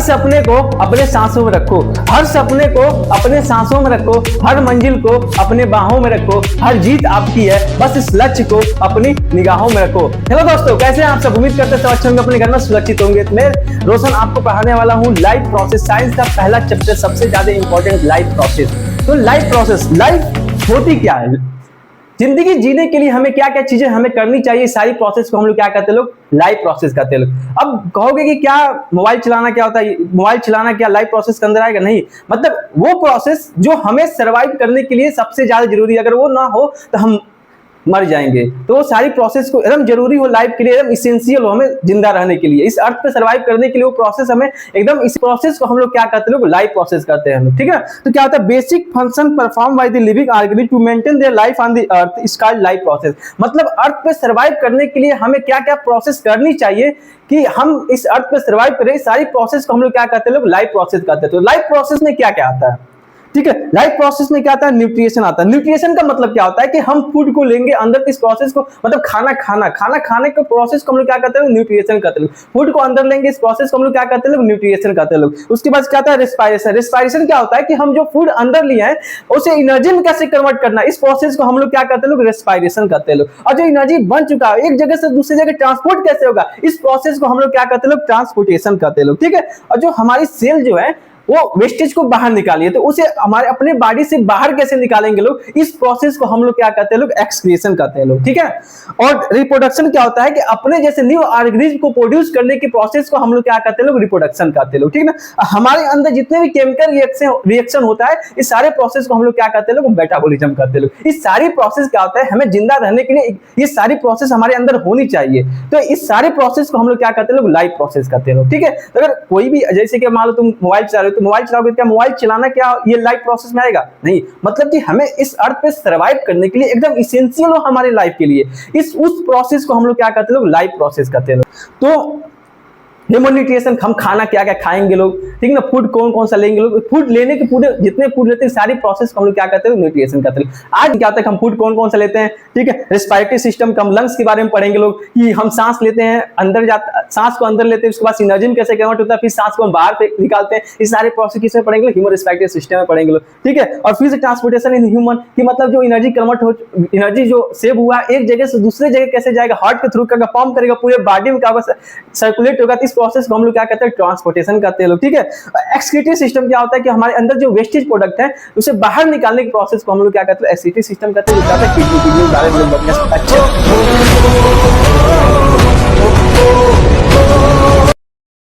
हर सपने को अपने सांसों में रखो, हर सपने को अपने सांसों में रखो, हर मंजिल को अपने बाहों में रखो, हर जीत आपकी है, बस इस लक्ष्य को अपनी निगाहों में रखो। हेलो दोस्तों, कैसे हैं आप सब? उम्मीद करते हैं सब अच्छे होंगे, अपने घर में सुरक्षित होंगे। मैं रोशन आपको पढ़ाने वाला हूँ लाइफ प्रोसेस, साइंस का पहला चैप्टर, सबसे ज्यादा इंपॉर्टेंट लाइफ प्रोसेस। तो लाइफ प्रोसेस, लाइफ होती क्या है, जिंदगी जीने के लिए हमें क्या क्या चीजें हमें करनी चाहिए, सारी प्रोसेस को हम लोग क्या कहते हैं, लोग लाइफ प्रोसेस कहते हैं लोग। अब कहोगे कि क्या मोबाइल चलाना क्या होता है, मोबाइल चलाना क्या लाइफ प्रोसेस के अंदर आएगा? नहीं, मतलब वो प्रोसेस जो हमें सरवाइव करने के लिए सबसे ज्यादा जरूरी है, अगर वो ना हो तो हम मर जाएंगे। तो वो सारी प्रोसेस को एकदम जरूरी हो लाइफ के लिए, एकदम इसेंशियल हो हमें जिंदा रहने के लिए, इस अर्थ पे सरवाइव करने के लिए वो प्रोसेस हमें एकदम, इस प्रोसेस को हम लोग क्या कहते हैं, लोग लाइफ प्रोसेस कहते हैं, ठीक है। तो क्या होता है, basic function perform by the living organism to maintain their life on the earth is called life process. मतलब अर्थ पे सरवाइव करने के लिए हमें क्या क्या प्रोसेस करनी चाहिए कि हम इस अर्थ पे सरवाइव करें, सारी प्रोसेस को हम लोग क्या कहते हैं, लोग लाइफ प्रोसेस कहते हैं। तो लाइफ प्रोसेस में क्या क्या आता है, ठीक है। लाइफ प्रोसेस में क्या आता है, न्यूट्रिशन आता है। न्यूट्रिशन का मतलब क्या होता है कि हम फूड को लेंगे अंदर, इस प्रोसेस को, मतलब खाना खाने के प्रोसेस को हम लोग क्या कहते हैं, न्यूट्रिशन कहते हैं। फूड को अंदर लेंगे, इस प्रोसेस को हम लोग क्या कहते हैं, न्यूट्रिशन कहते हैं लोग। उसके बाद क्या आता है, रेस्पिरेशन। रेस्पिरेशन क्या होता है कि हम जो फूड अंदर लिए हैं उसे एनर्जी में कैसे कन्वर्ट करना, इस प्रोसेस को हम लोग क्या कहते हैं, लोग रेस्पिरेशन कहते हैं लोग। और जो एनर्जी बन चुका है एक जगह से दूसरी जगह ट्रांसपोर्ट कैसे होगा, इस प्रोसेस को हम लोग क्या कहते हैं, लोग ट्रांसपोर्टेशन कहते हैं लोग, ठीक है। और जो हमारी सेल जो है वो वेस्टेज को बाहर निकालिए, तो उसे हमारे अपने बॉडी से बाहर कैसे निकालेंगे लोग, इस प्रोसेस को हम लोग क्या कहते हैं, लोग एक्सक्रीशन कहते हैं लोग, ठीक है। और रिप्रोडक्शन क्या होता है कि अपने जैसे न्यू ऑर्गेनिज्म को प्रोड्यूस करने की प्रोसेस को हम लोग क्या कहते हैं, लोग रिप्रोडक्शन कहते हैं लोग, ठीक है ना। हमारे अंदर जितने भी केमिकल रिएक्शन होता है, इस सारे प्रोसेस को हम लोग क्या कहते हैं, लोग मेटाबॉलिज्म कहते हैं लोग। इस सारी प्रोसेस क्या होता है, हमें जिंदा रहने के लिए ये सारी प्रोसेस हमारे अंदर होनी चाहिए। तो इस सारे प्रोसेस को हम लोग क्या कहते हैं, लोग लाइफ प्रोसेस कहते हैं लोग, ठीक है। अगर कोई भी, जैसे कि मान लो तुम मोबाइल चला रहे हो, मोबाइल चलाओगे, क्या मोबाइल चलाना क्या ये लाइफ प्रोसेस में आएगा? नहीं, मतलब कि हमें इस अर्थ पे सरवाइव करने के लिए एकदम इसेंशियल हो हमारे लाइफ के लिए, इस उस प्रोसेस को हम लोग क्या कहते हैं, लोग लाइफ प्रोसेस कहते हैं। तो न्यूट्रिशन, हम खाना क्या क्या खाएंगे लोग, ठीक ना, फूड कौन कौन सा लेंगे लोग, फूड लेने के पूरे जितने फूड लेते हैं सारी प्रोसेस को हम लोग क्या कहते हैं, न्यूट्रिशन कहते हैं। आज क्या होता है, हम फूड कौन कौन सा लेते हैं, ठीक है। रेस्पिरेटरी सिस्टम, हम लंग्स के बारे में पढ़ेंगे लोग, कि हम सांस लेते हैं, अंदर जाता, सांस को अंदर लेते हैं, उसके बाद एनर्जी में कैसे कन्वर्ट होता है, फिर सांस को हम बाहर निकालते हैं, इस सारे प्रोसेस किसमें पढ़ेंगे, ह्यूमन रेस्पिरेटरी सिस्टम में पढ़ेंगे लोग, ठीक है। और फिर से ट्रांसपोर्टेशन इन ह्यूमन, कि मतलब जो एनर्जी कन्वर्ट हो, एनर्जी जो सेव हुआ एक जगह से दूसरे जगह कैसे जाएगा, हार्ट के थ्रू क्या पंप करेगा, पूरे बॉडी में क्या होगा, सर्कुलेट होगा, इस प्रोसेस को हम लोग क्या कहते हैं, ट्रांसपोर्टेशन करते हैं लोग, ठीक है। एक्सक्रीटरी सिस्टम क्या होता है कि हमारे अंदर जो वेस्टेज प्रोडक्ट है उसे बाहर निकालने के प्रोसेस को हम लोग क्या कहते हैं, एक्सक्रीटरी सिस्टम कहते हैं। किडनी के बारे में अच्छा